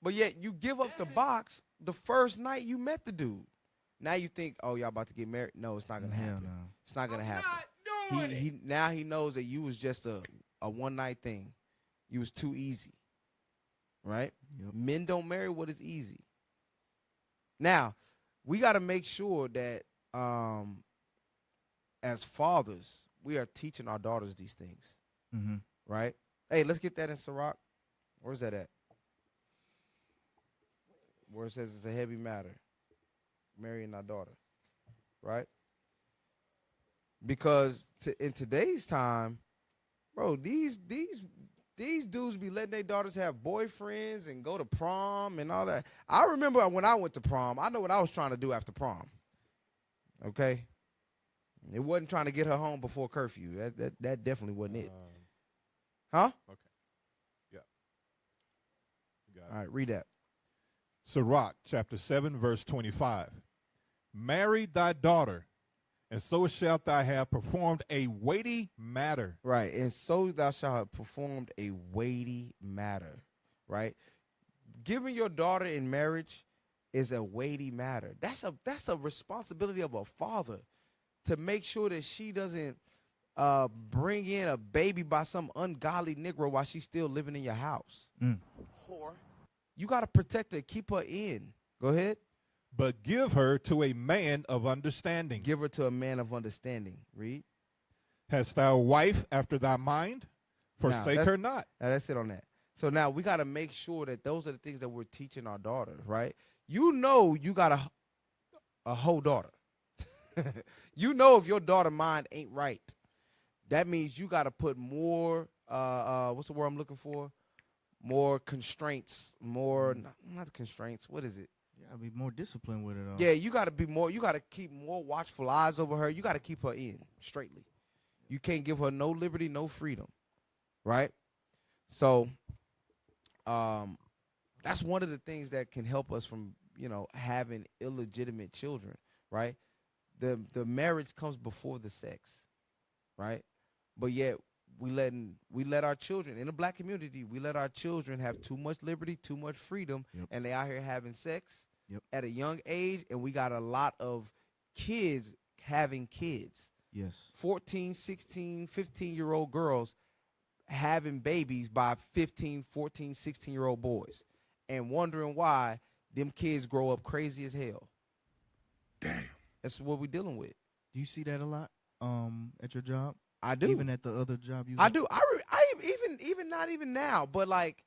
But yet you give up the box the first night you met the dude. Now you think, oh, y'all about to get married? No, it's not gonna happen. No. It's not gonna happen. He now he knows that you was just a one night thing. You was too easy. Right? Yep. Men don't marry what is easy. Now, we got to make sure that as fathers, we are teaching our daughters these things. Mm-hmm. Right? Hey, let's get that in Sirach. Where's that at? Where it says it's a heavy matter. Marrying our daughter. Right? Because in today's time, bro, these dudes be letting their daughters have boyfriends and go to prom and all that. I remember when I went to prom, I know what I was trying to do after prom. Okay? It wasn't trying to get her home before curfew. That definitely wasn't it. Huh? Okay. Yeah. You got it. All right, read that. Sirach, chapter 7, verse 25. Marry thy daughter, and so shalt thou have performed a weighty matter. Right, and so thou shalt have performed a weighty matter. Right? Giving your daughter in marriage is a weighty matter. That's a responsibility of a father to make sure that she doesn't bring in a baby by some ungodly Negro while she's still living in your house. Whore. You got to protect her, keep her in. Go ahead. But give her to a man of understanding. Give her to a man of understanding. Read. Hast thou a wife after thy mind? Forsake her not. Now that's it on that. So now we got to make sure that those are the things that we're teaching our daughter, right? You know you got a whole daughter. You know if your daughter mind ain't right, that means you got to put more, what's the word I'm looking for? More constraints, more, not constraints, what is it? You gotta be more disciplined with it. Yeah, you got to be more, you got to keep more watchful eyes over her. You got to keep her in straightly. You can't give her no liberty, no freedom, right? So that's one of the things that can help us from, having illegitimate children, right? The marriage comes before the sex, right? But yet we let our children in the black community, we let our children have too much liberty, too much freedom, and they out here having sex at a young age, and we got a lot of kids having kids. Yes. 14, 16, 15-year-old girls having babies by 15, 14, 16-year-old boys and wondering why them kids grow up crazy as hell. Damn. That's what we're dealing with. Do you see that a lot at your job? I do. Even at the other job you I do. I even not even now, but like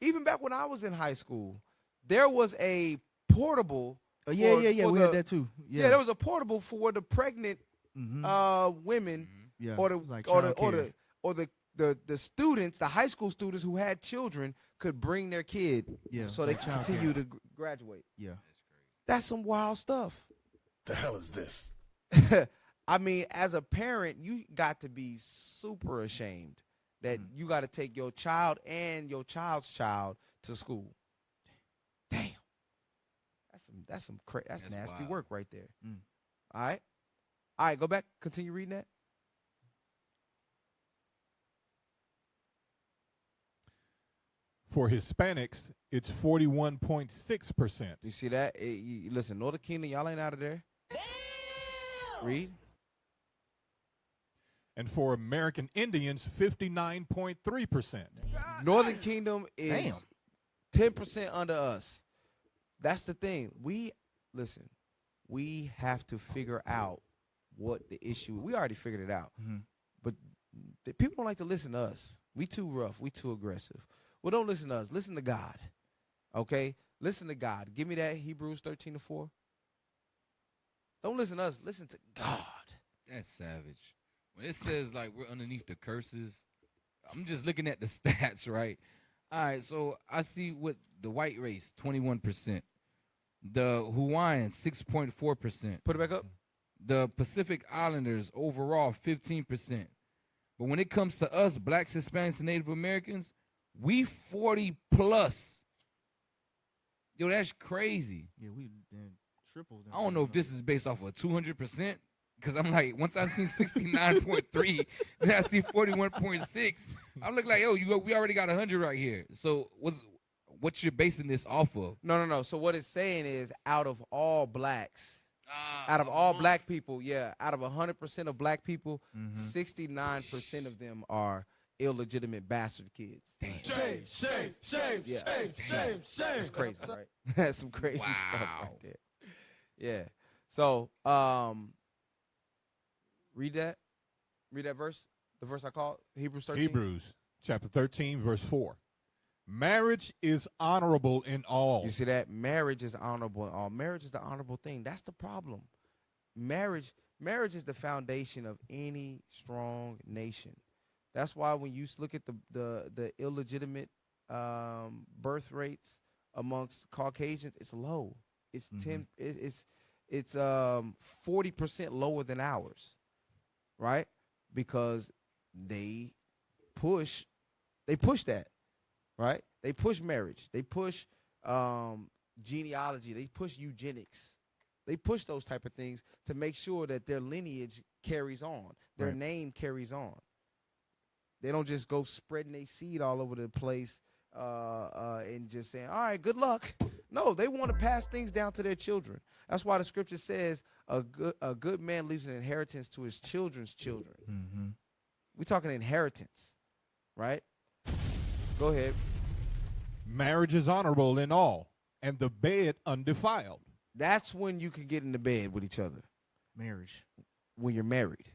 even back when I was in high school, there was a portable. Yeah. We had that too. Yeah, there was a portable for the pregnant women or the students, the high school students who had children could bring their kid so they could continue to graduate. Yeah. That's some wild stuff. The hell is this? I mean, as a parent, you got to be super ashamed that you got to take your child and your child's child to school. Damn. That's nasty wild work right there. All right, go back. Continue reading that. For Hispanics, it's 41.6%. You see that? Listen, Northern Kingdom, y'all ain't out of there. Read. And for American Indians, 59.3%. Northern Kingdom is 10% under us. That's the thing. We have to figure out what the issue is. We already figured it out. But people don't like to listen to us. We too rough. We too aggressive. Well, don't listen to us. Listen to God. Okay? Listen to God. Give me that Hebrews 13:4. Don't listen to us. Listen to God. That's savage. When it says like we're underneath the curses, I'm just looking at the stats, right? All right, so I see what the white race, 21%. The Hawaiians, 6.4%. Put it back up. The Pacific Islanders, overall, 15%. But when it comes to us, blacks, Hispanics, and Native Americans, we 40 plus. Yo, that's crazy. Yeah, we tripled. I don't know if this is based off of 200%, because I'm like, once I see 69.3, then I see 41.6. I'm looking like, yo, we already got 100 right here. So what you're basing this off of. No. So what it's saying is, out of all blacks, out of all black people, out of 100% of black people, 69% of them are illegitimate bastard kids. Damn. Shame. That's crazy, right? That's some crazy stuff Wow. right there. Yeah. So, read that verse. The verse I called Hebrews 13. Hebrews chapter 13, verse 4. Marriage is honorable in all. You see that? Marriage is honorable in all. Marriage is the honorable thing. That's the problem. Marriage is the foundation of any strong nation. That's why when you look at the illegitimate birth rates amongst Caucasians, it's low. It's 40% lower than ours, right? Because they push that, right? They push marriage. They push genealogy. They push eugenics. They push those type of things to make sure that their lineage carries on, their name carries on. They don't just go spreading their seed all over the place and just saying, all right, good luck. No, they want to pass things down to their children. That's why the scripture says a good man leaves an inheritance to his children's children. Mm-hmm. We're talking inheritance, right? Go ahead. Marriage is honorable in all, and the bed undefiled. That's when you can get into bed with each other, Marriage. when you're married.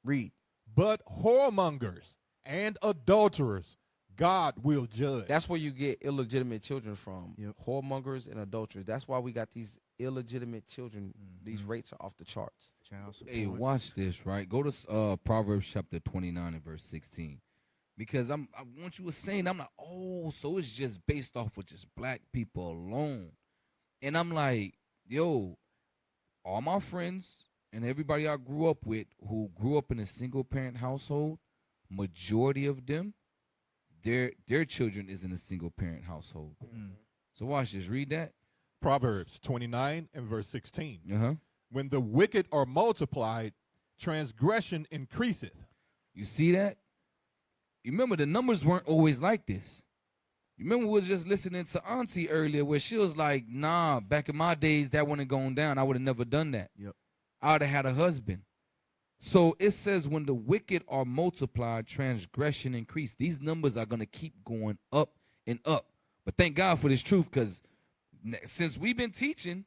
Read. But whoremongers and adulterers God will judge. That's where you get illegitimate children from. Yep. Whoremongers and adulterers. That's why we got these illegitimate children. These rates are off the charts. Child support. Hey, watch this, right? Go to Proverbs chapter 29 and verse 16. Because what you were saying, I'm like, oh, so it's just based off of just black people alone. And I'm like, yo, all my friends and everybody I grew up with who grew up in a single parent household, majority of them, their children is in a single parent household. So watch this, read that. Proverbs 29 and verse 16. Uh-huh. When the wicked are multiplied, transgression increaseth. You see that? You remember the numbers weren't always like this. You remember we was just listening to Auntie earlier where she was like, nah, back in my days that wasn't going down. I would have never done that. Yep. I would have had a husband. So it says when the wicked are multiplied, transgression increase. These numbers are going to keep going up and up. But thank God for this truth, because since we've been teaching,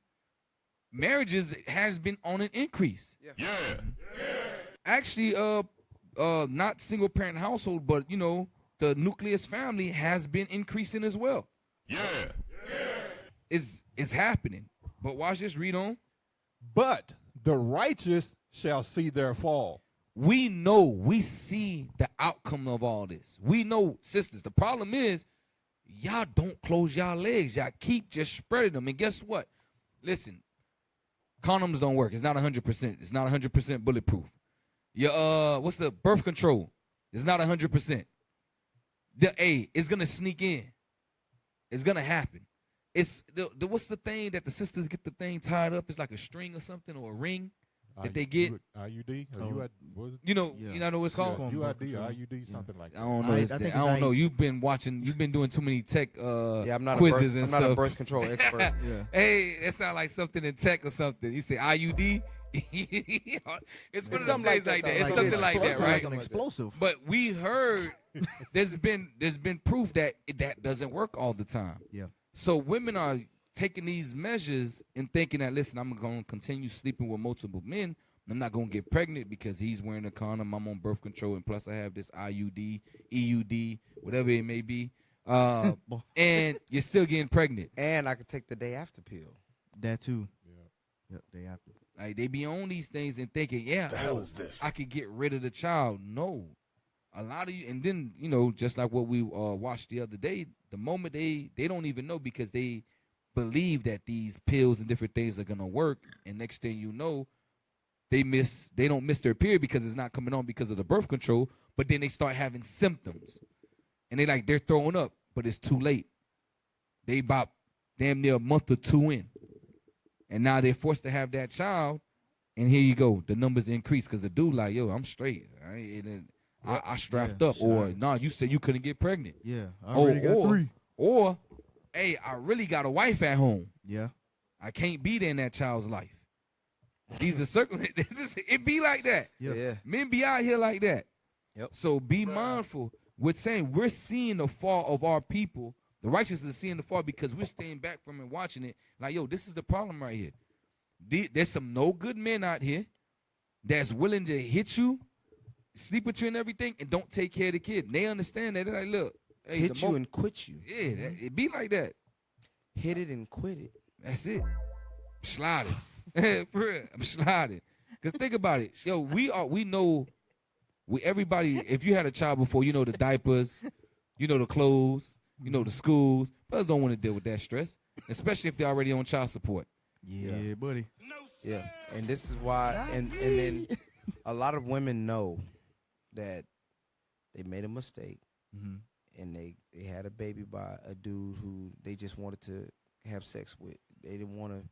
marriages has been on an increase. Yeah. Actually, not single parent household, but you know, the nucleus family has been increasing as well. Yeah. It's happening. But watch this, read on. But the righteous shall see their fall. We know, we see the outcome of all this. We know, sisters, the problem is y'all don't close y'all legs. Y'all keep just spreading them. And guess what? Listen, condoms don't work. It's not 100%. It's not 100% bulletproof. Your what's the birth control? It's not 100%. It's gonna sneak in. It's gonna happen. It's the what's the thing that the sisters get the thing tied up? It's like a string or something, or a ring that they get. IUD? Oh. What is it? You know, Yeah. you know what it's called? Yeah. UID, control. IUD, something like I that. don't know. I It's think that. it's I don't know. IE. You've been watching. You've been doing too many tech I'm not quizzes a and birth, stuff. I'm not a birth control expert. Yeah. Hey, that sounds like something in tech or something. You say IUD? It's one of them something like things like that. that, It's though. something like that, Explosive, right? It's an explosive. But we heard there's been proof that that doesn't work all the time. Yeah. So women are taking these measures and thinking that, listen, I'm going to continue sleeping with multiple men. I'm not going to get pregnant because he's wearing a condom. I'm on birth control, and plus I have this IUD, EUD, whatever it may be. And you're still getting pregnant. And I could take the day after pill. That too. Yeah. Yep. Day after. Like they be on these things and thinking, yeah, The hell is this? I could get rid of the child. No. A lot of you, and then, you know, just like what we watched the other day, the moment they don't even know because they believe that these pills and different things are gonna work, and next thing you know, they don't miss their period because it's not coming on because of the birth control, but then they start having symptoms. And they're throwing up, but it's too late. They about damn near a month or two in. And now they're forced to have that child, and here you go. The numbers increase because the dude like, yo, I'm straight. I strapped Yeah, up. Or, shot. nah, you said you couldn't get pregnant. Yeah. I already got 3. Or hey, I really got a wife at home. Yeah. I can't be there in that child's life. These are circling. It be like that. Yeah. Men be out here like that. Yep. So be mindful. We're saying we're seeing the fall of our people. The righteous is seeing the fall because we're staying back from it, watching it. Like, yo, this is the problem right here. There's some no good men out here that's willing to hit you, sleep with you and everything, and don't take care of the kid. And they understand that. They're like, look, hey, Hit you and quit you. yeah, it be like that. Hit it and quit it. That's it. I'm sliding. For real, I'm sliding. Cause think about it, yo. We know. Everybody. If you had a child before, you know the diapers, you know the clothes, you know the schools. Brothers don't want to deal with that stress, especially if they're already on child support. Yeah, buddy. Yeah, and this is why, and then a lot of women know that they made a mistake, and they had a baby by a dude who they just wanted to have sex with. They didn't want to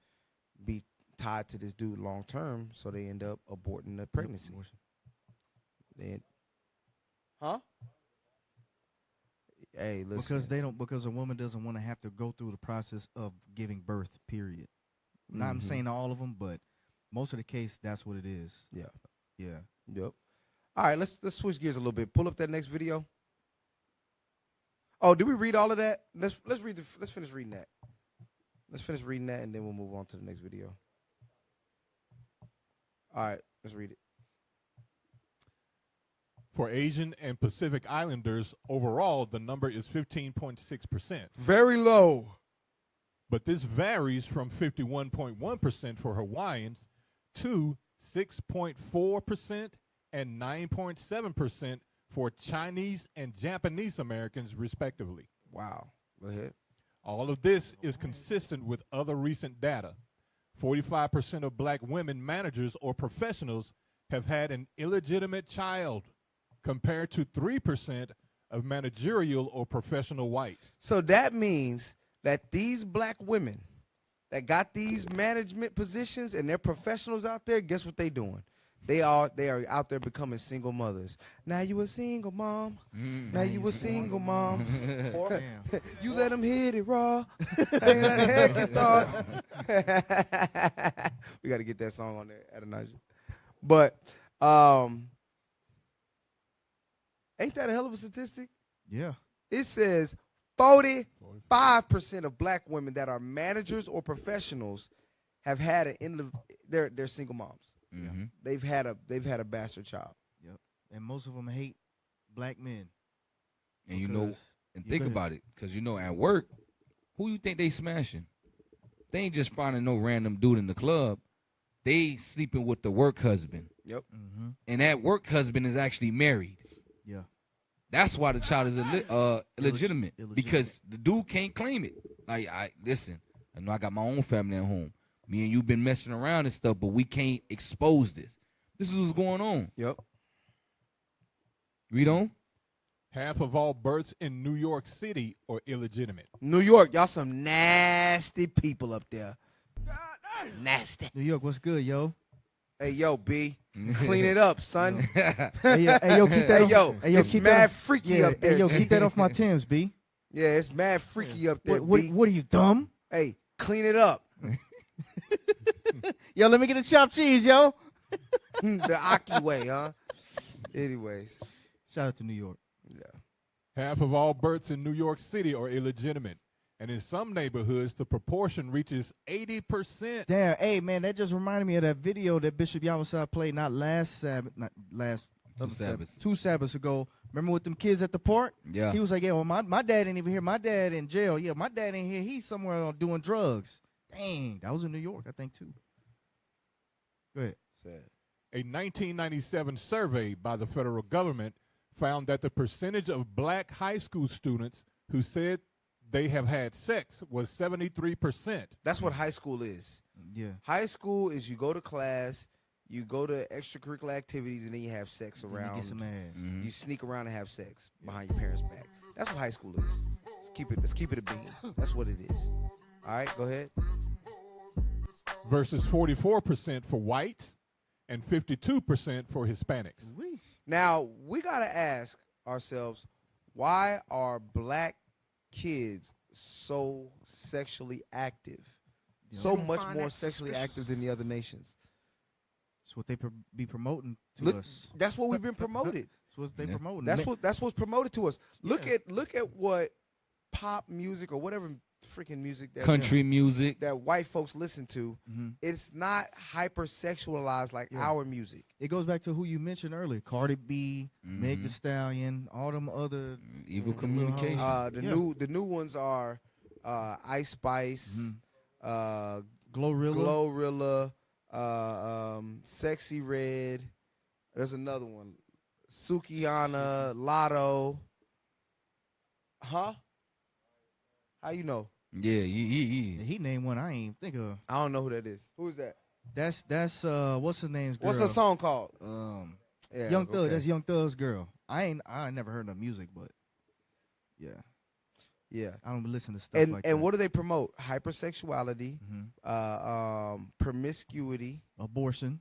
be tied to this dude long term, so they end up aborting the pregnancy. Then, Hey, listen. Because a woman doesn't want to have to go through the process of giving birth. Period. Not I'm saying all of them, but most of the case, that's what it is. Yeah. Yeah. All right, let's switch gears a little bit. Pull up that next video. Oh, did we read all of that? Let's finish reading that. Let's finish reading that, and then we'll move on to the next video. All right, let's read it. For Asian and Pacific Islanders, overall, the number is 15.6%. Very low. But this varies from 51.1% for Hawaiians to 6.4% and 9.7% for Chinese and Japanese Americans, respectively. Wow. Go ahead. All of this is consistent with other recent data. 45% of black women managers or professionals have had an illegitimate child, compared to 3% of managerial or professional whites. So that means that these black women that got these management positions and they're professionals out there, guess what they doing? They are out there becoming single mothers. Now you a single mom. Now you a single mom. Or you let them hit it raw. Ain't got heck your thoughts. We got to get that song on there, Adonijah. But ain't that a hell of a statistic? Yeah. It says 45% of black women that are managers or professionals have had they're single moms. Mm-hmm. They've had a bastard child. Yep. And most of them hate black men. And you know, and think about it, because you know, at work, who you think they smashing? They ain't just finding no random dude in the club. They sleeping with the work husband. Yep. Mm-hmm. And that work husband is actually married. Yeah. That's why the child is illegitimate, illegitimate. because the dude can't claim it. Like, I know I got my own family at home. Me and you been messing around and stuff, but we can't expose this. This is what's going on. Yep. Read on. Half of all births in New York City are illegitimate. New York, y'all some nasty people up there. Nasty. New York, what's good, yo? Hey, yo, B. Clean it up, son. Hey, yo, keep that. Hey, yo, it's keep mad that freaky up there. Hey, yo, G. keep that off my Timbs, B. Yeah, it's mad freaky up there, What B. are you, dumb? Hey, clean it up. Yo, let me get a chopped cheese, yo. The Aki way, huh? Anyways. Shout out to New York. Yeah. Half of all births in New York City are illegitimate. And in some neighborhoods, the proportion reaches 80%. Damn, hey, man, that just reminded me of that video that Bishop Yawasai played two Sabbaths ago. Remember with them kids at the park? Yeah. He was like, yeah, well, my dad ain't even here. My dad in jail. Yeah, my dad ain't here. He's somewhere doing drugs. Dang, that was in New York, I think, too. Go ahead. Sad. A 1997 survey by the federal government found that the percentage of black high school students who said they have had sex was 73%. That's what high school is. Yeah. High school is you go to class, you go to extracurricular activities, and then you have sex around. You get some ass. Mm-hmm. You sneak around and have sex behind your parents' back. That's what high school is. Let's keep it a bean. That's what it is. All right, go ahead. Versus 44% for whites and 52% for Hispanics. Now, we got to ask ourselves, why are black kids so sexually active, Yeah. so You don't much find more that sexually active than the other nations. That's what they be promoting to Look, us. that's what we've been promoted. That's what they Yeah. promoting. That's what's promoted to us. Look Yeah. at what pop music or whatever freaking music that Country music. that white folks listen to. Mhm. It's not hypersexualized like Yeah. our music. It goes back to who you mentioned earlier, Cardi B, Meg Mhm. Thee Stallion, all them other. Evil Mhm. communication. The new ones are Ice Spice, Mhm. Glorilla, Sexy Red. There's another one, Sukiana, Lotto. Huh? How you know? Yeah, yeah. He named one I ain't think of. I don't know who that is. Who is that? That's what's his name's girl? What's the song called? Yeah, Young Thug. okay. That's Young Thug's girl. I never heard no music, but yeah, Yeah. I don't listen to stuff And like that. and what do they promote? Hypersexuality, Mhm. promiscuity, Abortion.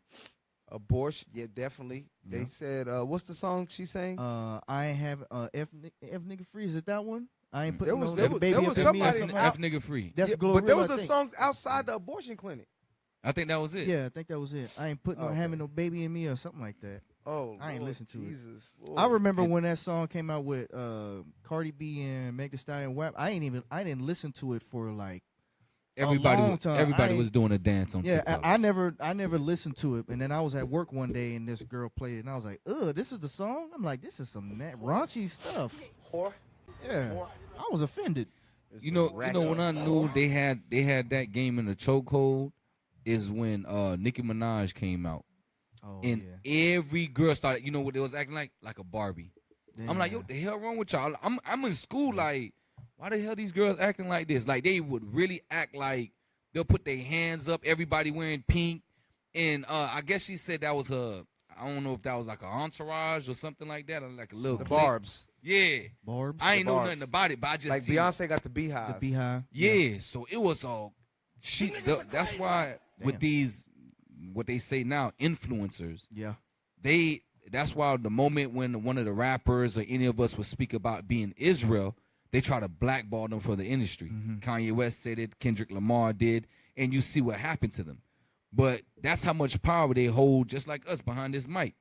abortion. Yeah, definitely. They Yeah. said, what's the song she sang? I have F nigga free. Is it that one? I ain't putting There was- no there was- baby there up was in me or somebody something in like F that. nigga free. That's Yeah, Glorilla, but there was I a think. song outside the abortion clinic. I think that was it. Yeah, I think that was it. I ain't putting no Okay. having no baby in me or something like that. Oh, I ain't Lord listened to it. Jesus, I Lord. remember when that song came out with Cardi B and Meg Thee Stallion WAP. I didn't listen to it for like Everybody, long time. I everybody ain't- was doing a dance on yeah. TikTok. I never listened to it, and then I was at work one day and this girl played it, and I was like, "Ugh, this is the song." I'm like, "This is some raunchy stuff." Whore. Yeah, I was offended. You know when I knew they had that game in the chokehold is when Nicki Minaj came out, Oh and yeah. every girl started. You know what they was acting like a Barbie. I'm like, yo, Yeah. the hell wrong with y'all? I'm in school, like, why the hell these girls acting like this? Like they would really act like they'll put their hands up. Everybody wearing pink, and I guess she said that was her. I don't know if that was like an entourage or something like that, or like a little The clique. Barbs. Yeah, Barbs. I ain't know Barbs. nothing about it, but I just Like seen Beyonce got the the Beehive. Beehive. Yeah, so it was all that's why with Damn. these what they say now influencers, Yeah. that's why the moment when one of the rappers or any of us would speak about being Israel, they try to blackball them for the industry. Mhm. Kanye West said it, Kendrick Lamar did, and you see what happened to them. But that's how much power they hold, just like us behind this mic.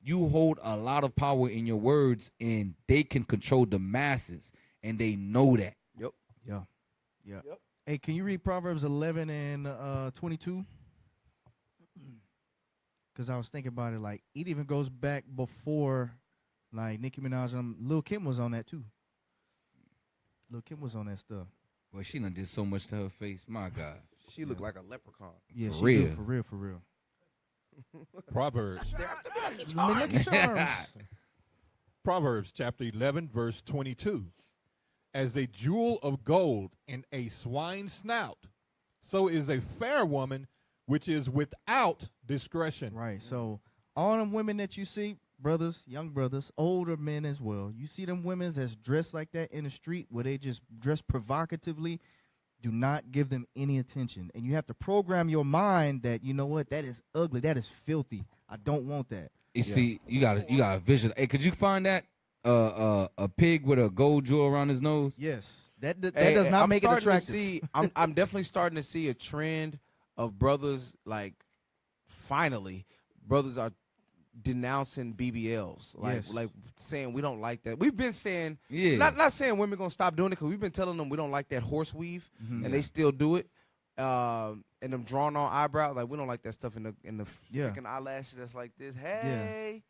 You hold a lot of power in your words, and they can control the masses, and they know that. Yep. Yeah. Yeah. Yep. Hey, can you read Proverbs 11 and 22? Because I was thinking about it, like it even goes back before, like Nicki Minaj and Lil Kim was on that too. Lil Kim was on that stuff. Boy, she done did so much to her face. My God. She looked like a leprechaun. Yeah, For she real. do, for real. Proverbs. Lucky Charms. Proverbs chapter 11, verse 22. As a jewel of gold in a swine's snout, so is a fair woman which is without discretion. Right. So all them women that you see, brothers, young brothers, older men as well, you see them women that's dressed like that in the street where they just dress provocatively, do not give them any attention. And you have to program your mind that, you know what, that is ugly, that is filthy. I don't want that. You see, you got a vision. Hey, could you find that a pig with a gold jewel around his nose? Yes. That Hey, does not I'm make it starting to attractive. see- I'm definitely starting to see a trend of brothers, like, finally, brothers are denouncing BBLs, Yes. like saying we don't like that. We've been saying, Yeah. not saying women gonna stop doing it, because we've been telling them we don't like that horse weave, Mhm. and they still do it. And them drawn on eyebrows, like we don't like that stuff in the Yeah. freaking eyelashes that's like this. Hey,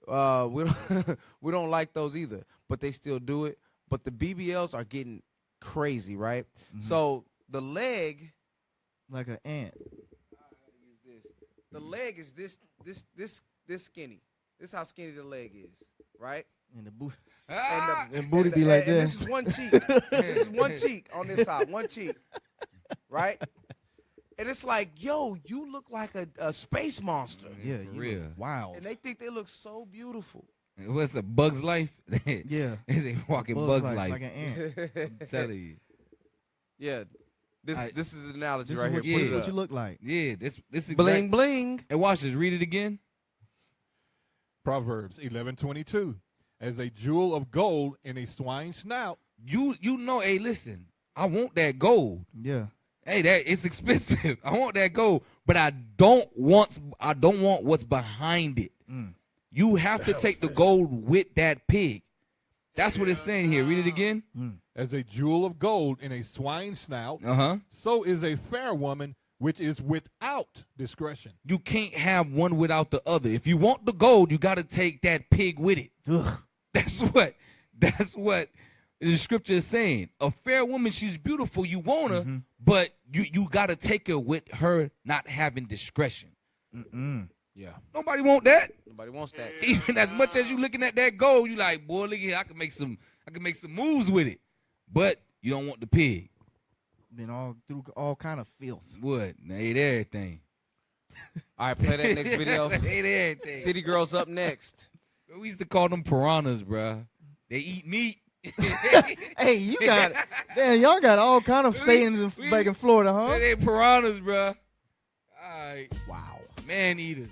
we don't we don't like those either, but they still do it. But the BBLs are getting crazy, right? Mhm. So the leg, Like an ant. the leg is this skinny. This is how skinny the leg is, right? And the boot. Ah! And booty be like and this. This is one cheek. This is one cheek on this side, one cheek, right? And it's like, yo, you look like a space monster. Yeah, for you real. look wild. And they think they look so beautiful. What's a Bug's Life? Yeah. They walking Bugs Bug's Life. like an ant. I'm telling you. Yeah. This is the analogy This right is what, here. this Put is it what up. you look like. Yeah, this exact. Bling bling. Hey, watch this. Read it again. Proverbs 11:22. As a jewel of gold in a swine's snout, You know. Hey, listen. I want that gold. Yeah. Hey, that it's expensive. I want that gold, but I don't want what's behind it. Mm. You have to take the gold with that pig. That's what it's saying here. Read it again. As a jewel of gold in a swine's snout, Uh-huh. so is a fair woman which is without discretion. You can't have one without the other. If you want the gold, you got to take that pig with it. Ugh. That's what the scripture is saying. A fair woman, she's beautiful. You want her, but you got to take her with her not having discretion. Yeah. Nobody want that. Nobody wants that. Even as much as you looking at that gold, you like, boy, look here, I can make some moves with it. But you don't want the pig. Been all through all kind of filth. What? They ate everything. All right, play that next video. They ate everything. City Girls up next. We used to call them piranhas, bruh. They eat meat. Hey, you got damn, y'all got all kind of sayings back in Florida, huh? They piranhas, bruh. All right. Wow. Man eaters.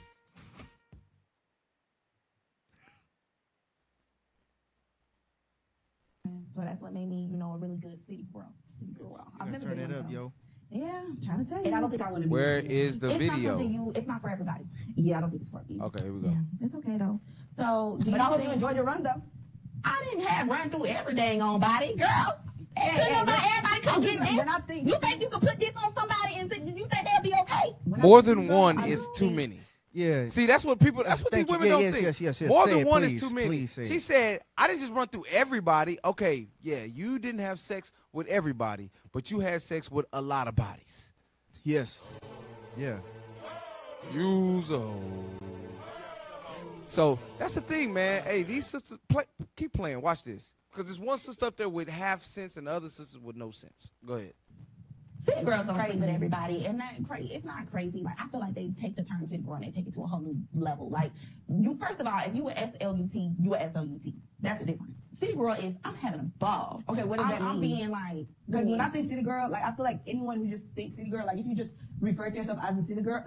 So that's what made me, a really good city girl. I've never Turn been it on up, some. yo. Yeah, I'm trying to tell you. And I don't think I want to be. Where is the it's video? Not something it's not for everybody. Yeah, I don't think it's for me. Okay, here we go. Yeah, it's okay though. So, But I hope you enjoyed your run, though. I didn't have run through every dang on body, girl. Everybody come get this. When I think You think you can put this on somebody and you think they'll be okay? More than one is too many. Yeah. See, that's what people. That's what these Thank you. women Yeah, don't yes, think. yes. More Say than it, one please, is too many. please say She it. said, "I didn't just run through everybody." Okay, yeah, you didn't have sex with everybody, but you had sex with a lot of bodies. Yes. Yeah. So that's the thing, man. Hey, these sisters keep playing. Watch this, because there's one sister up there with half sense and the other sisters with no sense. Go ahead. City girls don't sleep with everybody, and that crazy. It's not crazy. Like I feel like they take the term city girl and they take it to a whole new level. Like you, first of all, if you were SLUT, you were SLUT. That's the difference. City girl is I'm having a ball. Okay, what does that I'm mean? being like Because when I think city girl, like I feel like anyone who just thinks city girl, like if you just refer to yourself as a city girl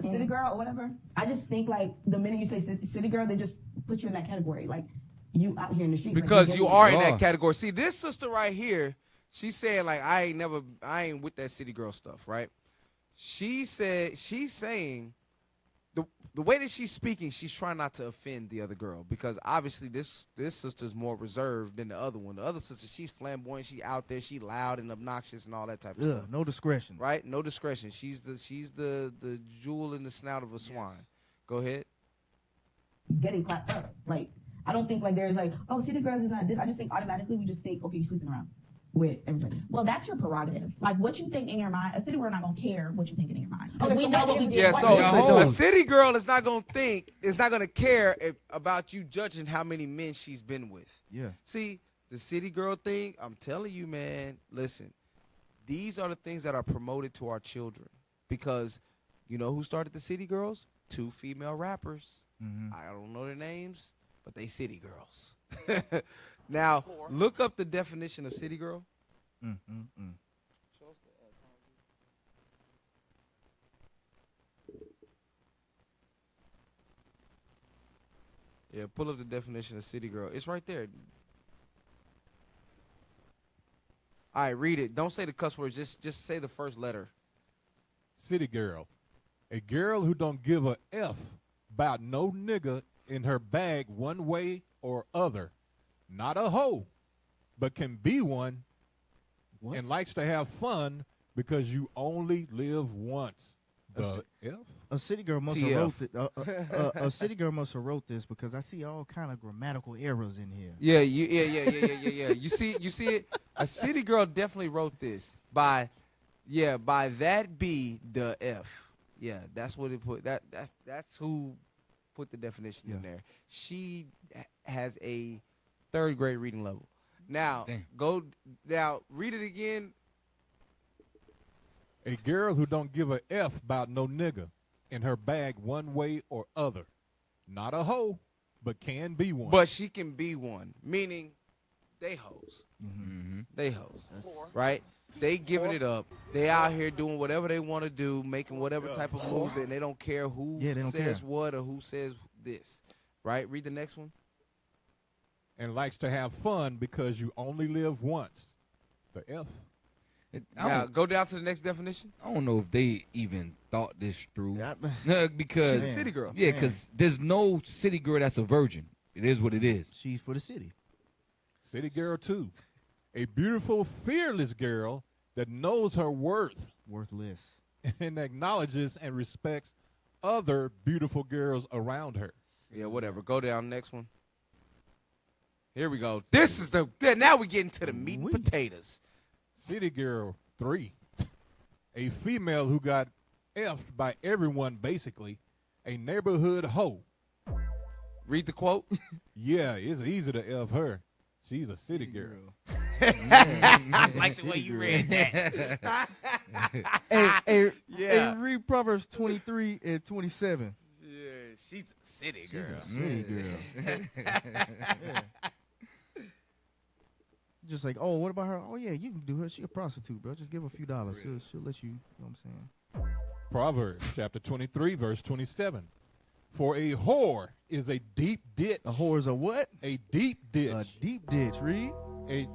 or whatever, I just think like the minute you say city girl, they just put you in that category. Like you out here in the streets. Because like, you are in Oh. that category. See, this sister right here, she's saying like I ain't with that city girl stuff, right? She's saying the way that she's speaking, she's trying not to offend the other girl because obviously this sister's more reserved than the other one. The other sister, she's flamboyant, she out there, she loud and obnoxious and all that type of stuff. No discretion. Right? No discretion. She's the jewel in the snout of a swine. Go ahead. getting clapped up. Like I don't think like there's like, oh, city girls is not this. I just think automatically we just think, okay, you're sleeping around with everybody. well, that's your prerogative. Like what you think in your mind, a city girl not gonna care what you think in your mind. Okay, We so know what what we is- did. Yeah, What so did- hold a on. city girl is not gonna care about you judging how many men she's been with. Yeah. See, the city girl thing, I'm telling you, man, listen, these are the things that are promoted to our children because you know who started the city girls? 2 female rappers. I don't know their names, but they city girls. Now, look up the definition of city girl. Yeah, pull up the definition of city girl. It's right there. All right, read it. Don't say the cuss words. Just say the first letter. City girl, a girl who don't give a F about no nigga in her bag one way or other. Not a hoe, but can be one and likes to have fun because you only live once. The F? A city girl must have wrote it. A city girl must have wrote this because I see all kind of grammatical errors in here. Yeah. You see it. A city girl definitely wrote this by that be the F. Yeah, that's what it put. That's who put the definition in there. She has a 3rd grade reading level. Now read it again. A girl who don't give a F about no nigga in her bag one way or other. Not a hoe, but can be one. But she can be one, meaning they hoes. They hoes, right? They giving it up. They out here doing whatever they want to do, making whatever type of moves, and they don't care who says what or who says this, right? Read the next one. And likes to have fun because you only live once. The F. Now go down to the next definition. I don't know if they even thought this through. Yeah, No, because She's a city girl. yeah, because there's no city girl that's a virgin. It is what it is. she's for the city. City girl 2. A beautiful, fearless girl that knows her worth Worthless. and acknowledges and respects other beautiful girls around her. Yeah, whatever. Go down next one. Here we go. This is now we get into the meat and potatoes. City girl 3. A female who got effed by everyone, basically. A neighborhood hoe. Read the quote. Yeah, it's easy to F her. She's a city girl. I like the way you read that. Hey, Yeah. read Proverbs 23 and 27. Yeah, she's a city She's girl. a city girl. Yeah. Just like, oh, what about her? Oh, yeah, you can do her. She a prostitute, bro. Just give her a few dollars. She'll let you, you know what I'm saying? Proverbs chapter 23, verse 27. For a whore is a deep ditch. A whore is a what? A deep ditch. A deep ditch, read.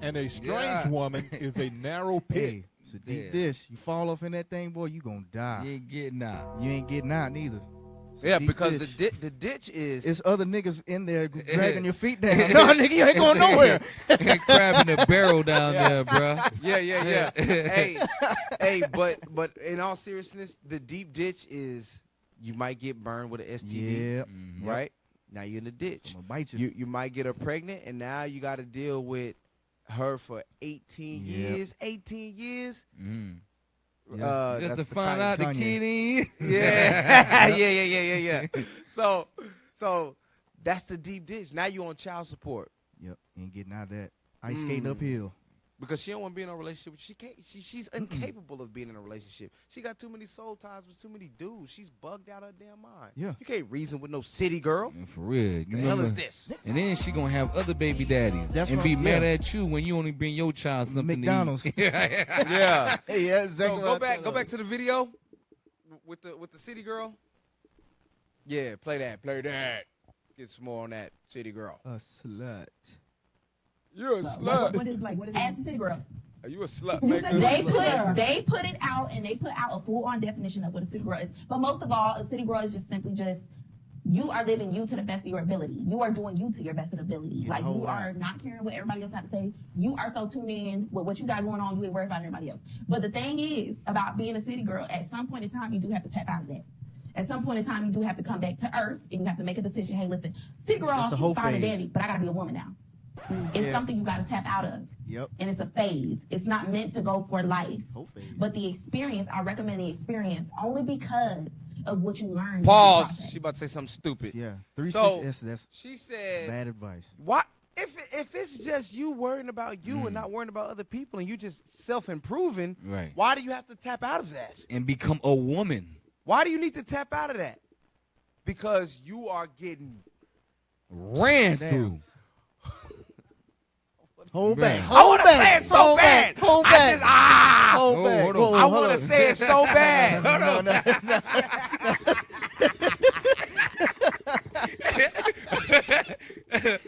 And a strange Yeah. woman is a narrow pit. Hey, it's a deep Yeah. ditch. You fall off in that thing, boy, you gonna die. You ain't getting out. You ain't getting out neither. It's a Yeah, deep because ditch. the ditch is It's other niggas in there dragging your feet down. No, nigga, you ain't going nowhere. Crabbing the barrel down there, bro. yeah. hey, but in all seriousness, the deep ditch is you might get burned with an STD, Yeah. right? Now you're in the ditch. I'm gonna bite you. You might get her pregnant, and now you got to deal with her for 18 Yep. years. 18 years. Mm. Yeah. Just that's to the find out the Kanye. kid is. Yeah, yeah. So that's the deep ditch. Now you on child support Yep, ain't getting out of that. Ice skating uphill. because she don't want to be in a relationship. She can't. She's incapable of being in a relationship. She got too many soul ties with too many dudes. She's bugged out her damn mind. Yeah. You can't reason with no city girl. For real. The hell is this? And then she gonna have other baby daddies That's and right, be mad yeah. at you when you only bring your child something McDonald's. to eat. Yeah. Hey, yeah, exactly. So go back to the video with the city girl. Yeah, play that. Get some more on that city girl. A slut. You're a What is As a city girl. Are you a slut? You maker? said They put it out and they put out a full on definition of what a city girl is. But most of all, a city girl is just simply just you are living you to the best of your ability. You are doing you to your best of ability. Yeah, Like whole you lot. are not caring what everybody else got to say. You are so tuned in with what you got going on. You ain't worried about everybody else. But the thing is about being a city girl, at some point in time, you do have to tap out of that. At some point in time, you do have to come back to earth and you have to make a decision. Hey, listen, city girl, That's the whole fine and phase. dandy, but I got to be a woman now. It's Yeah. something you got to tap out of. Yep. And it's a phase. It's not meant to go for life. Whole phase. But the experience, I recommend the experience only because of what you learned. in the Pause. process. She about to say something stupid. Yeah. So- That's She said, bad advice. "What if it's just you worrying about you and not worrying about other people, and you just self-improving? Right. Why do you have to tap out of that? And become a woman. Why do you need to tap out of that? Because you are getting." Ran Damn. through. Hold Right. back. I want to Hold say back. it so Hold bad. back. Hold I back. just Hold Oh, back. hold on. Whoa, I hold want to on. say it so bad.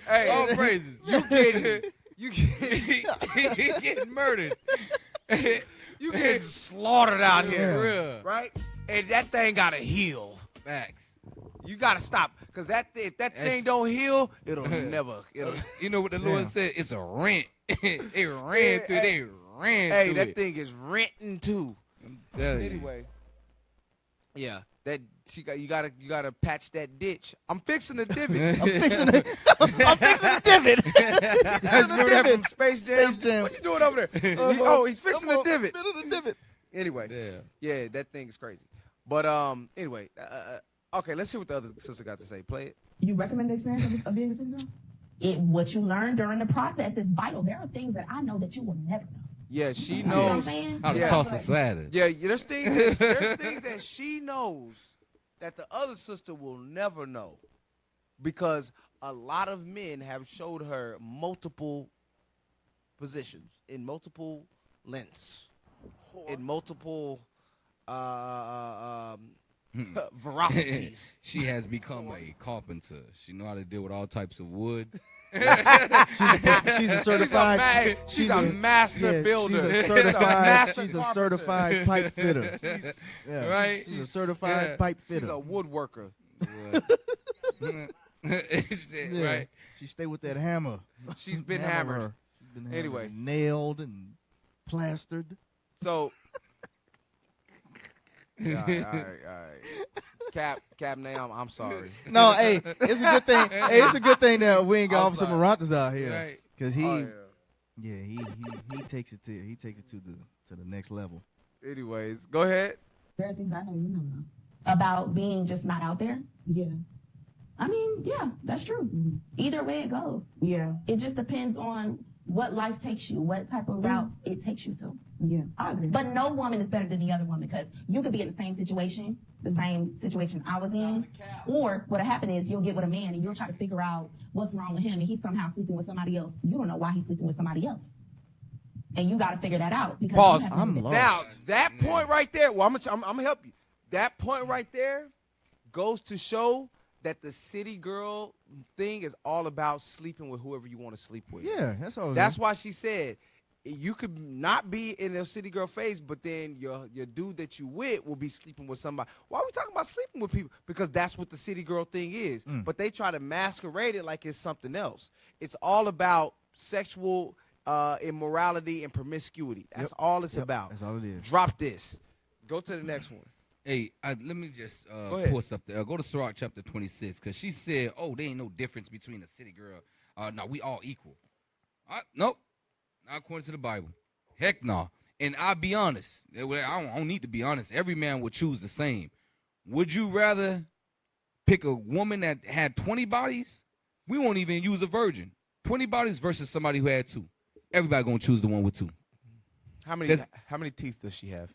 Hey, All praises. you getting murdered. you getting slaughtered out here, For real. right? And that thing gotta heal. Facts. You gotta stop, cause if that thing don't heal, it'll never. It'll. You know what the Lord Yeah. said? It's a rent. They ran Yeah, through. hey. They ran Hey, through that it. thing is renting too. I'm telling you. Anyway, yeah, that you gotta patch that ditch. I'm fixing the divot. I'm fixing the divot. That's remember that from Space Jam? Space Jam. What you doing over there? He's fixing the divot. Anyway, yeah, that thing is crazy. But anyway, okay, let's see what the other sister got to say. Play it. You recommend the experience of being a city girl? What you learn during the process is vital. There are things that I know that you will never know. Yeah, she You know what I'm knows. saying? How to Yeah. toss a slather. Yeah, there's things that she knows that the other sister will never know, because a lot of men have showed her multiple positions in multiple lengths, in multiple verocities. She has become a carpenter. She know how to deal with all types of wood. She's a certified. She's a master builder. She's a She's a certified. master She's a carpenter. certified pipe fitter. Yeah, Right? She's a certified pipe She's fitter. a woodworker. Shit, Yeah. Right. She stay with that hammer. She's been Hammer hammered. her. She's been hammered Anyway. and nailed and plastered. So, all right. Cap, now I'm sorry. No, hey, it's a good thing. Hey, it's a good thing that we ain't got I'm Officer sorry. Marantas out here, Right. cause he, Oh, yeah, he takes it to the next level. Anyways, go ahead. There are things I know you don't know. About being just not out there. Yeah. I mean, yeah, that's true. Either way it goes. Yeah. It just depends on what life takes you, what type of route it takes you to. Yeah. I agree. But no woman is better than the other woman because you could be in the same situation I was in, or what'll happen is you'll get with a man and you'll try to figure out what's wrong with him and he's somehow sleeping with somebody else. You don't know why he's sleeping with somebody else. And you got to figure that out. Because Pause. you haven't I'm been- lost. Now, that point right there, well, I'm gonna help you. That point right there goes to show that the city girl thing is all about sleeping with whoever you want to sleep with. Yeah, that's all. That's why she said you could not be in a city girl phase, but then your dude that you with will be sleeping with somebody. Why are we talking about sleeping with people? Because that's what the city girl thing is. But they try to masquerade it like it's something else. It's all about sexual immorality and promiscuity. That's all it's about. That's all it is. Drop this. Go to the next one. Hey, let me just ahead. pull us up there. Go to Sirach chapter 26, because she said, oh, there ain't no difference between a city girl. No, we all equal. Nope. Not according to the Bible. Heck no. And I'll be honest. I don't need to be honest. Every man would choose the same. Would you rather pick a woman that had 20 bodies? We won't even use a virgin. 20 bodies versus somebody who had 2. Everybody going to choose the one with 2. How many teeth does she have?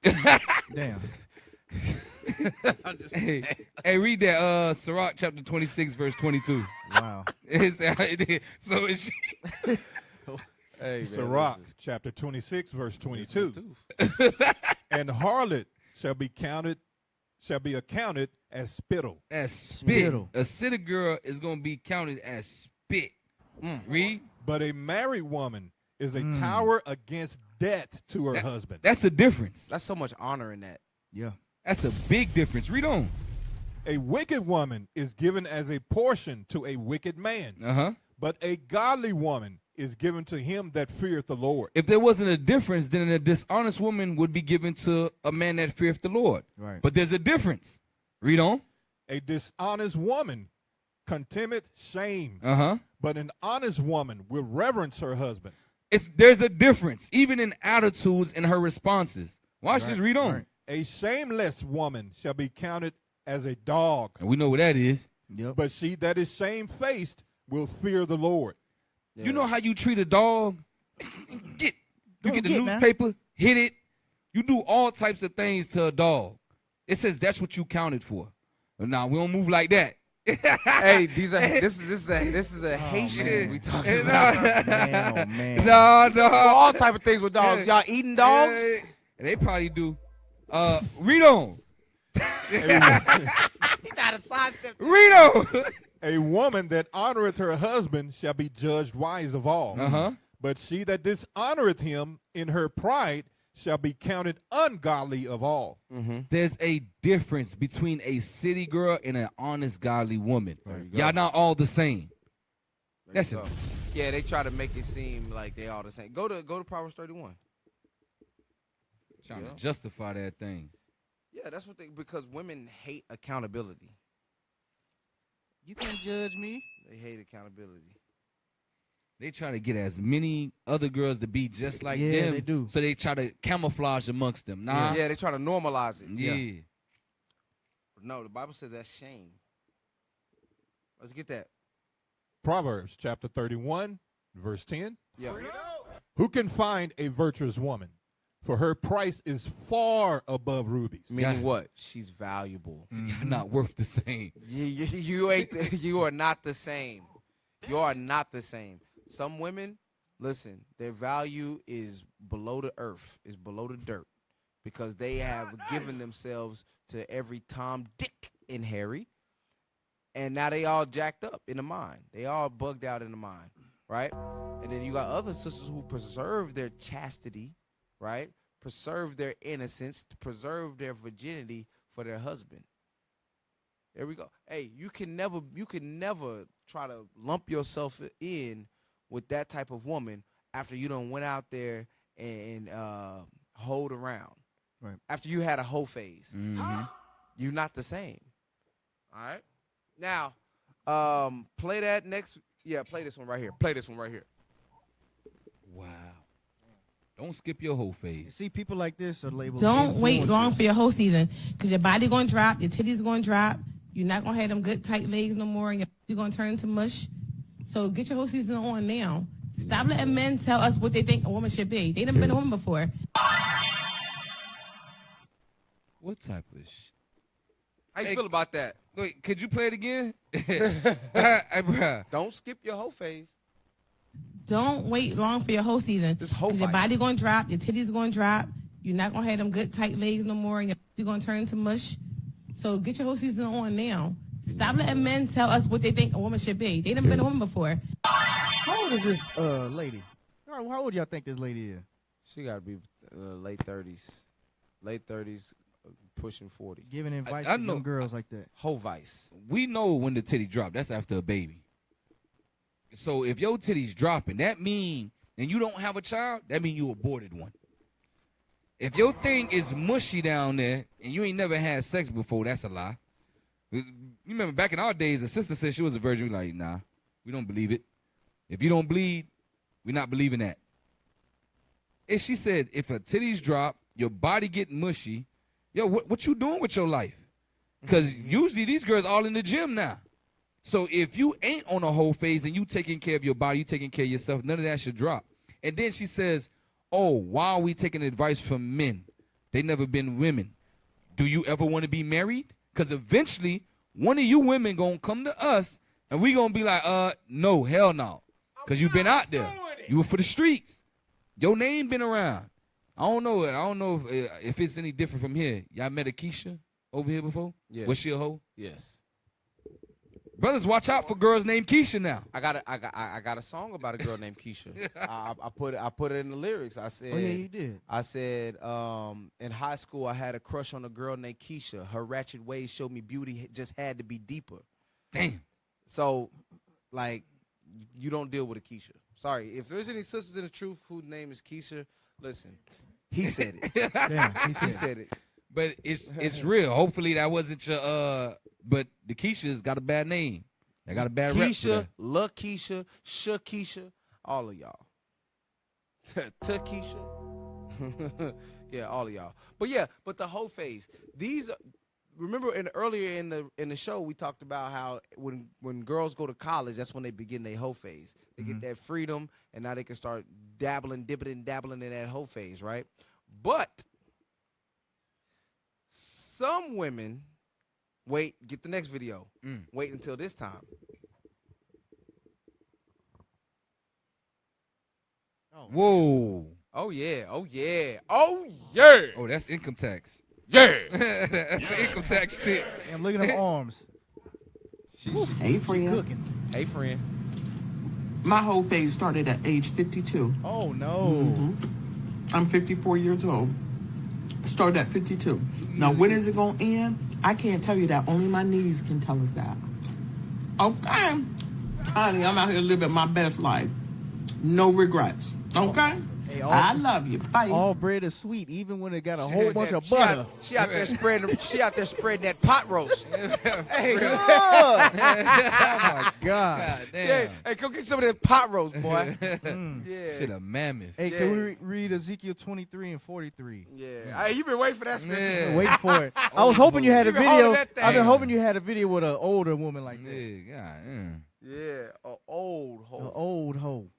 Damn. Hey, read that Sirach chapter 26 verse 22. Wow. So is she Hey, man, Sirach listen. chapter 26 verse 22. Listen to- And harlot shall be accounted as spittle. as spit. Spittle. A city girl is going to be counted as spit. Read. But a married woman is a tower against death to her husband. That's the difference. That's so much honor in that. Yeah. That's a big difference. Read on. A wicked woman is given as a portion to a wicked man, Uh-huh. but a godly woman is given to him that feareth the Lord. If there wasn't a difference, then a dishonest woman would be given to a man that feareth the Lord. Right. But there's a difference. Read on. A dishonest woman contemneth shame, Uh-huh. but an honest woman will reverence her husband. There's a difference, even in attitudes and her responses. Watch this. Read on. Right. A shameless woman shall be counted as a dog, And we know what that is. Yep. but she that is shamefaced will fear the Lord. Yeah. You know how you treat a dog? You get the get now. newspaper, hit it. You do all types of things to a dog. It says that's what you counted for. But now we don't move like that. Hey, this is a Haitian man. we talking about. Man, oh man. No. All type of things with dogs. Y'all eating dogs? And they probably do. Read on. He got to sidestep. Read on. A woman that honoreth her husband shall be judged wise of all. Uh-huh. But she that dishonoreth him in her pride shall be counted ungodly of all. There's a difference between a city girl and an honest, godly woman. There you go. Y'all not all the same. That's it. So, yeah, they try to make it seem like they all the same. Go to Proverbs 31. Trying Yeah. to justify that thing. Yeah, that's what because women hate accountability. You can't judge me. They hate accountability. They try to get as many other girls to be just like Yeah, them. they do. So they try to camouflage amongst them. Nah. Yeah, they try to normalize it. Yeah. No, the Bible says that's shame. Let's get that. Proverbs chapter 31, verse 10. Yeah. Who can find a virtuous woman? For her price is far above rubies. Meaning Yeah. what? She's valuable. You're not worth the same. You ain't. You are not the same. You are not the same. Some women, listen, their value is below the earth, is below the dirt, because they have given themselves to every Tom, Dick, and Harry. and now they all jacked up in the mind. They all bugged out in the mind, right? And then you got other sisters who preserve their chastity, right? Preserve their innocence, to preserve their virginity for their husband. There we go. Hey, you can never try to lump yourself in with that type of woman after you done went out there and hold around. Right. After you had a whole phase. Mm-hmm. You're not the same. All right? Now, play that next. Yeah, play this one right here. Play this one right here. Wow. Don't skip your whole You phase. see, people like this are labeled. Don't wait long influencers. for your whole season because your body going to drop, your titties going to drop. You're not going to have them good tight legs no more, and you're going to turn into mush. So get your whole season on now. Stop letting men tell us what they think a woman should be. They done been a woman before. What type of How you Hey, feel about that? Wait, could you play it again? Hey, bruh. Don't skip your whole phase. Don't wait long for your whole season. This whole Because your vice. body going to drop, your titties going to drop. You're not going to have them good tight legs no more, and you're going to turn into mush. So get your whole season on now. Stop letting men tell us what they think a woman should be. They done been a woman before. How old is this lady? How old y'all think this lady is? She got to be late 30s. Late 30s, pushing 40. Giving advice I to know- young girls like that. Whole vice. We know when the titty drop. That's after a baby. So if your titty's dropping, that mean, and you don't have a child, that mean you aborted one. If your thing is mushy down there and you ain't never had sex before, that's a lie. You remember back in our days, a sister said she was a virgin. We like, nah, we don't believe it. If you don't bleed, we're not believing that. And she said, if her titties drop, your body get mushy, yo, what you doing with your life? Because usually these girls all in the gym now. So if you ain't on a whole phase and you taking care of your body, you taking care of yourself, none of that should drop. And then she says, oh, why are we taking advice from men? They never been women. Do you ever want to be married? Because eventually, one of you women going to come to us and we going to be like, no, hell no. Because you been out there. You were for the streets. Your name been around. I don't know if it's any different from here. Y'all met a Keisha over here before? Yes. Was she a hoe? Yes. Brothers, watch out for girls named Keisha now. I got a song about a girl named Keisha. I put it in the lyrics. I said, Oh yeah, you did. I said, in high school, I had a crush on a girl named Keisha. Her ratchet ways showed me beauty just had to be deeper. Damn. So, like, you don't deal with a Keisha. Sorry. If there's any sisters in the truth whose name is Keisha, listen. He said it. Damn, He said it. But it's real. Hopefully that wasn't your but the Keisha's got a bad name. They got a bad rep for Keisha, that. La Keisha, Shakisha, all of y'all. Takesha. Yeah, all of y'all. But the whole phase. These are, remember earlier in the show we talked about how when girls go to college, that's when they begin their whole phase. They get that freedom and now they can start dabbling in that whole phase, right? But some women get the next video. Wait until this time. Whoa. Oh yeah. Oh yeah. Oh yeah. Oh, that's income tax. Yeah. That's the income tax chick. Damn, look at them arms. Hey, friend. Cooking. Hey friend. My whole phase started at age 52. Oh no. I'm 54 years old. Started at 52. Now, when is it going to end? I can't tell you that. Only my knees can tell us that. Okay. Honey, I'm out here living my best life. No regrets. Okay? Hey, I love you. Bye. all bread is sweet, even when it got a whole bunch of butter. She out there spreading. She out there spreading that pot roast. Hey, Oh my God. God yeah, damn. hey, go get some of that pot roast, boy. Yeah. Shit, a mammoth. Hey, Yeah. can we read Ezekiel 23 and 43? Yeah. Hey, you been waiting for that scripture. Yeah. I'm waiting for it. I was hoping you had a You been holding video. that thing. I've been hoping you had a video with an older woman like that. Yeah, God, Yeah, a old An hoe. old hoe.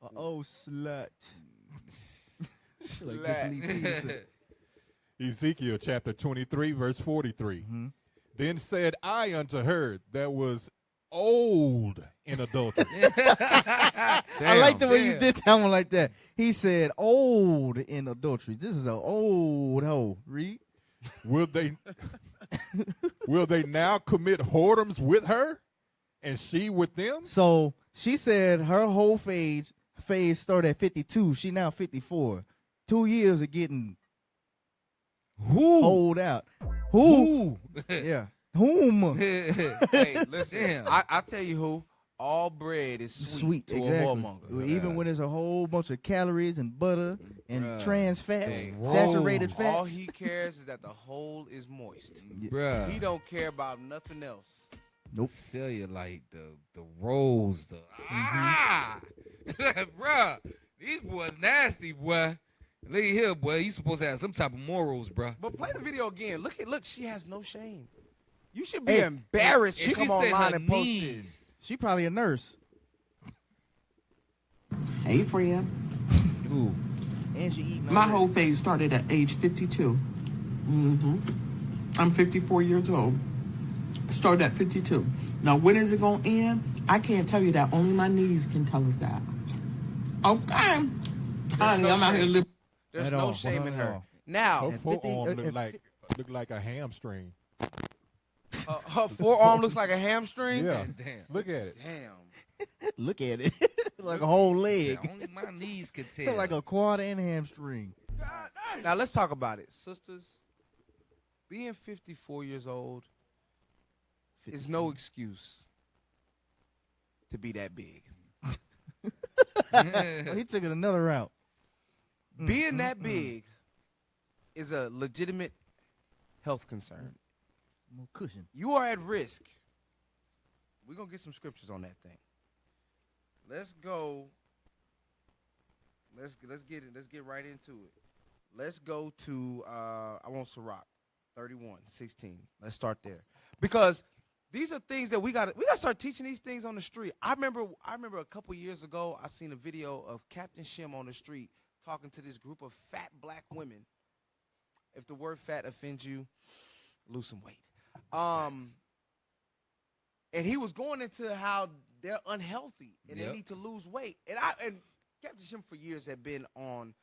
An old slut. Like Jesse Lee Peterson. Ezekiel chapter 23, verse 43. Then said I unto her that was old in adultery. I like the way you damn. did that one like that. He said old in adultery. This is an old hoe. Read. Will they Will they now commit whoredoms with her and she with them? So she said her whole phase started at 52. She now 54. 2 years of getting holed out. Who? Yeah. Whom? Hey, listen. Damn. I tell you who. All bread is sweet, to exactly. a whoremonger. Even when there's a whole bunch of calories and butter and Bruh. trans fats, Hey, saturated all fats. he cares is that the hole is moist. Bruh. He don't care about nothing else. Nope. Cellulite, the rolls, bruh. These boys nasty, boy. Look here, boy. You supposed to have some type of morals, bruh. But play the video again. Look, she has no shame. You should be Hey, embarrassed. and She come said online her and post knees. this. She probably a nurse. Hey, friend. Ooh. And she eating. My already. whole phase started at age 52. I'm 54 years old. Started at 52. Now, when is it going to end? I can't tell you that. Only my knees can tell us that. Okay. Honey, I'm out here living. There's At no all, shame in at her. all. Now, Her 50 forearm at look like a hamstring. her forearm looks like a hamstring. Yeah. Damn. Look at it. Damn. Look at it. Like a whole leg. Yeah, only my knees could tell. Like a quad and hamstring. Now let's talk about it, sisters. Being 54 years old is no excuse to be that big. Oh, he took it another route. Being that big is a legitimate health concern. More cushion. You are at risk. We're gonna get some scriptures on that thing. Let's go. Let's get it. Let's get right into it. Let's go to I want Sirach 31:16. Let's start there. Because these are things that we gotta start teaching these things on the street. I remember a couple years ago I seen a video of Captain Shim on the street talking to this group of fat black women. If the word fat offends you, lose some weight. And he was going into how they're unhealthy and they need to lose weight. And Captain Shim for years had been on,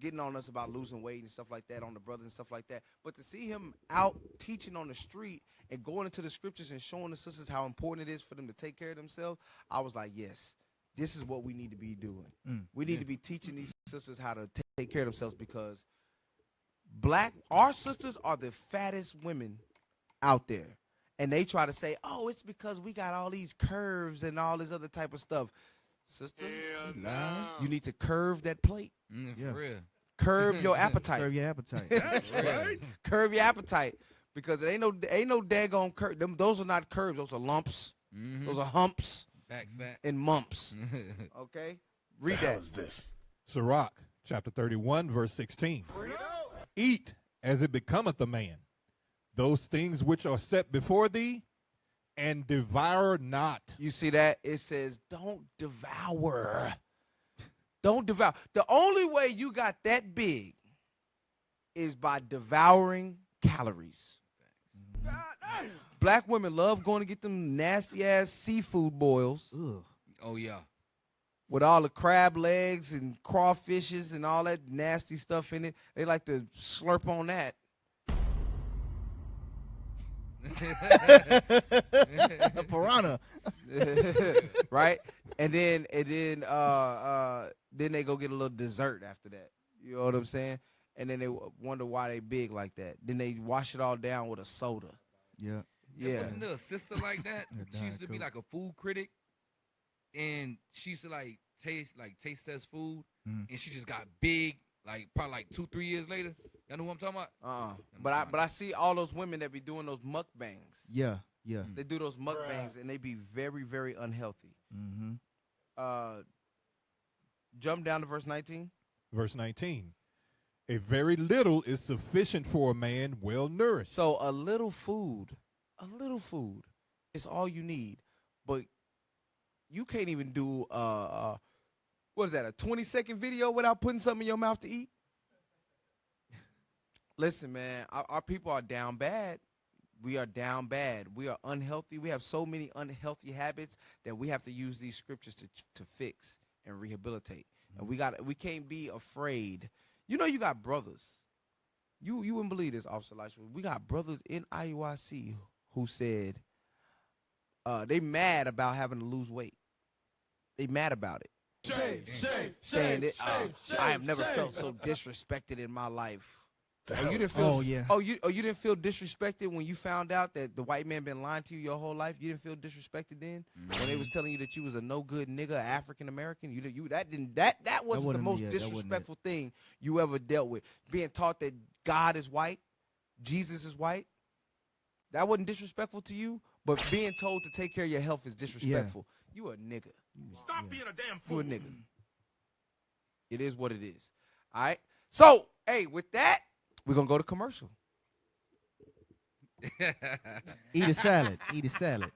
getting on us about losing weight and stuff like that, on the brothers and stuff like that. But to see him out teaching on the street and going into the scriptures and showing the sisters how important it is for them to take care of themselves, I was like, yes, this is what we need to be doing. We need to be teaching these sisters how to take care of themselves, because our sisters are the fattest women out there. And they try to say, oh, it's because we got all these curves and all this other type of stuff. Sister, you need to curve that plate. For real. Curve your appetite. Serve your appetite. That's right. Curve your appetite. Because it ain't no daggone curve. Those are not curves. Those are lumps. Those are humps Back fat. and mumps. Okay? Read The hell that. is this? Sirach, chapter 31, verse 16. Eat as it becometh a man, those things which are set before thee, and devour not. You see that? It says, don't devour. Don't devour. The only way you got that big is by devouring calories. Black women love going to get them nasty ass seafood boils Ugh. Oh, yeah. with all the crab legs and crawfishes and all that nasty stuff in it. They like to slurp on that. A piranha. Right? And then they go get a little dessert after that. You know what I'm saying? And then they wonder why they big like that. Then they wash it all down with a soda. Yeah. Yeah. Wasn't there a sister like that? She used to be like a food critic, and she used to taste test food, and she just got big, probably 2-3 years later. Y'all know who I'm talking about? But I see all those women that be doing those mukbangs. Yeah. Yeah. They do those mukbangs and they be very, very unhealthy. Jump down to verse 19. Verse 19. A very little is sufficient for a man well nourished. So a little food is all you need. But you can't even do what is that, a 20-second video without putting something in your mouth to eat? Listen, man, our people are down bad. We are down bad. We are unhealthy. We have so many unhealthy habits that we have to use these scriptures to fix and rehabilitate. And we can't be afraid. You got brothers You wouldn't believe this, Officer Lightfoot. We got brothers in IUIC who said they mad about having to lose weight. They mad about it. Saying that I have never felt so disrespected in my life. You didn't feel, you didn't feel disrespected when you found out that the white man been lying to you your whole life. You didn't feel disrespected then when they was telling you that you was a no good nigga, African American. That wasn't the most disrespectful thing you ever dealt with. Being taught that God is white, Jesus is white. That wasn't disrespectful to you, but being told to take care of your health is disrespectful. You a nigga. Stop being a damn fool. You a nigga. It is what it is. All right. So, hey, with that, we're going to go to commercial. Eat a salad. Eat a salad.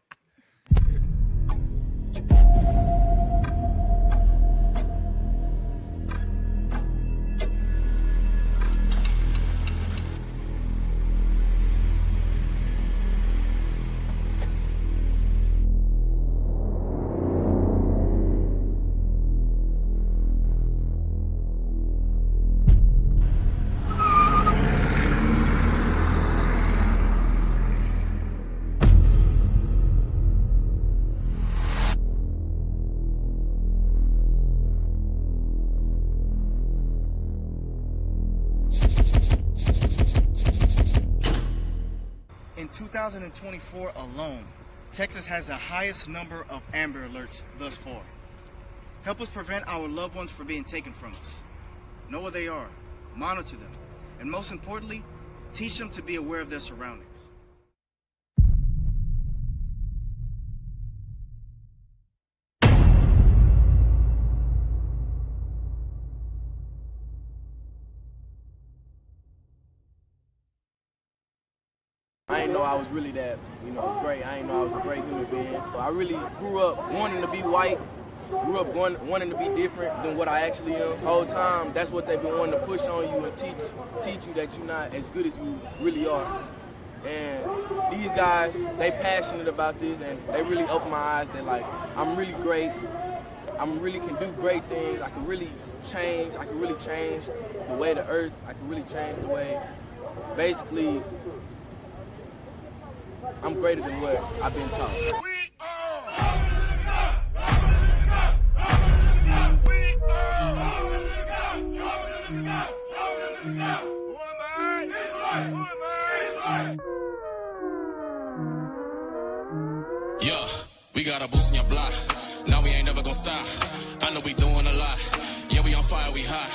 In 2024 alone, Texas has the highest number of Amber Alerts thus far. Help us prevent our loved ones from being taken from us. Know where they are, monitor them, and most importantly, teach them to be aware of their surroundings. I didn't know I was really that, great. I didn't know I was a great human being. But I really grew up wanting to be white, grew up wanting to be different than what I actually am. The whole time, that's what they've been wanting to push on you and teach you that you're not as good as you really are. And these guys, they passionate about this, and they really open my eyes that, like, I'm really great. I really can do great things. I can really change. I can really change the way the earth. I can really change the way, basically, I'm greater than what I've been taught. Yeah, we got a boost in your block. Now we ain't never gonna stop. I know we doing a lot. Yeah, we on fire, we hot.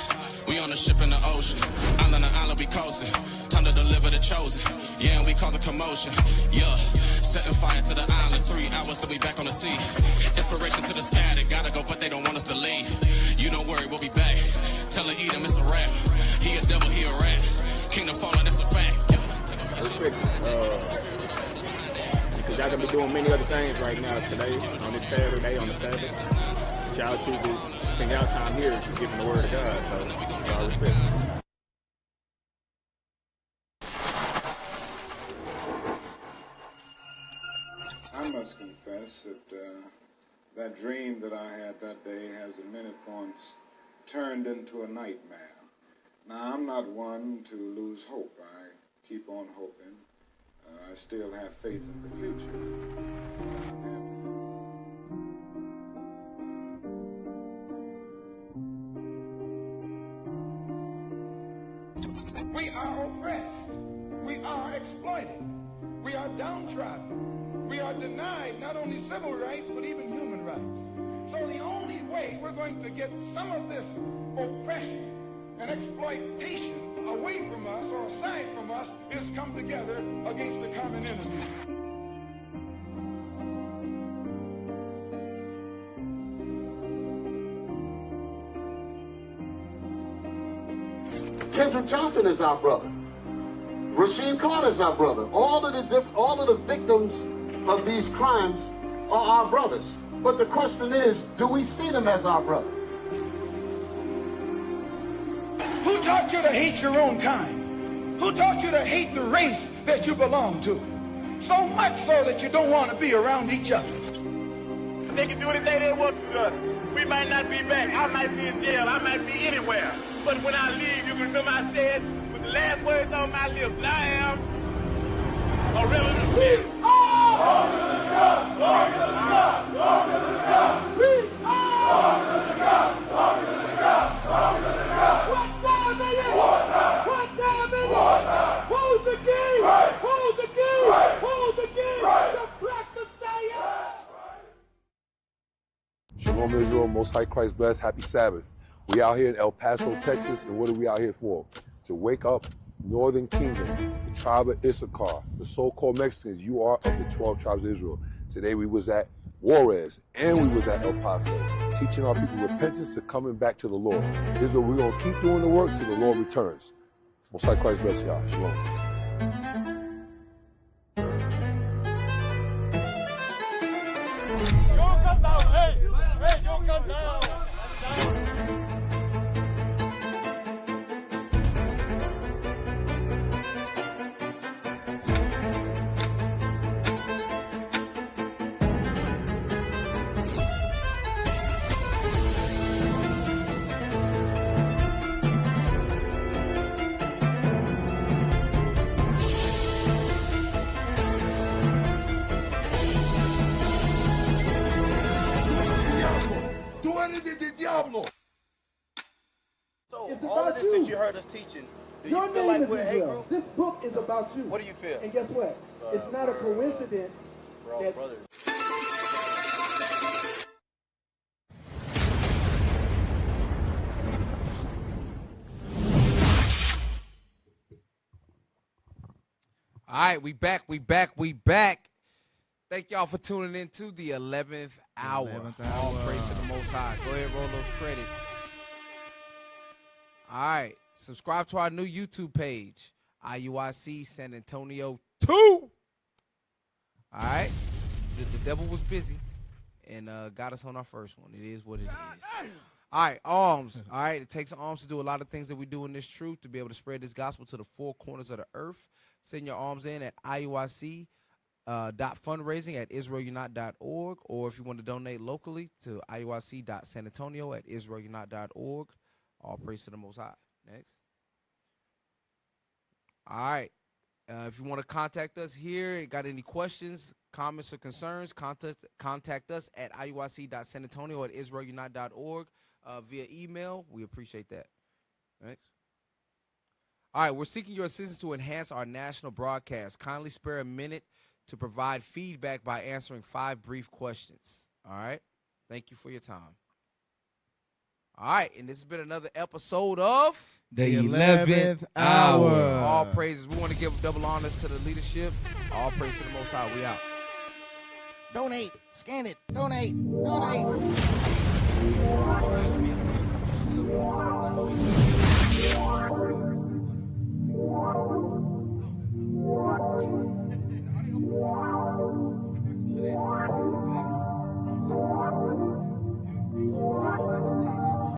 We on a ship in the ocean. Island to island, we coasting. Time to deliver the chosen. Yeah, and we cause a commotion. Yeah, setting fire to the islands. 3 hours till we back on the sea. Inspiration to the sky, they gotta go, but they don't want us to leave. You don't worry, we'll be back. Tell her, eat him, it's a rap. He a devil, he a rat. Kingdom falling, that's a fact. Because y'all gonna be doing many other things right now today, on this Saturday, on the Sabbath. Y'all choose to spend y'all time here giving the word of God, so y'all respect. I must confess that that dream that I had that day has at many points turned into a nightmare. Now, I'm not one to lose hope. I keep on hoping. I still have faith in the future. We are oppressed. We are exploited. We are downtrodden. We are denied not only civil rights, but even human rights. So the only way we're going to get some of this oppression and exploitation away from us or aside from us is come together against the common enemy. Kendrick Johnson is our brother. Rasheed Carter is our brother. All of the victims of these crimes are our brothers. But the question is, do we see them as our brothers? Who taught you to hate your own kind? Who taught you to hate the race that you belong to? So much so that you don't want to be around each other. They can do anything they want to us. We might not be back. I might be in jail. I might be anywhere. But when I leave, you can remember I said, with the The last words on my lips. And I am a rebel in the spirit. Hold the key! Hold the key! Hold the key! The Black Messiah! Shalom Israel, Most High Christ bless, happy Sabbath. We out here in El Paso, Texas, and what are we out here for? To wake up Northern Kingdom, the tribe of Issachar, the so-called Mexicans. You are of the 12 tribes of Israel. Today we was at Juarez and we was at El Paso, teaching our people repentance and coming back to the Lord. Israel, we're going to keep doing the work till the Lord returns. Most High Christ bless y'all. Shalom. Don't come down. Hey, don't come down. So, It's all of about this you. that you heard us teaching, do Your you feel name like is we're a hate Israel. group? This book is about you. What do you feel? And guess what? It's not a coincidence that Brother. All right, we back. Thank y'all for tuning in to the 11th hour. 11th All hour. praise to the Most High. Go ahead, roll those credits. All right, subscribe to our new YouTube page, IUIC San Antonio 2. All right, the devil was busy and got us on our first one. It is what it is. All right, arms. All right, it takes arms to do a lot of things that we do in this truth to be able to spread this gospel to the four corners of the earth. Send your arms in at IUIC. Fundraising at israelunite.org, or if you want to donate locally to IUIC.sanantonio at israelunite.org. All praise to the Most High. Next. All right. If you want to contact us here, got any questions, comments, or concerns, contact us at IUIC.sanantonio at israelunite.org via email. We appreciate that. Next. All right, we're seeking your assistance to enhance our national broadcast. Kindly spare a minute to provide feedback by answering 5 brief questions. All right? Thank you for your time. All right, and this has been another episode of The 11th hour. All praises. We want to give double honors to the leadership. All praise to the Most High. We out. Donate. Scan it. Donate. Donate. Wow.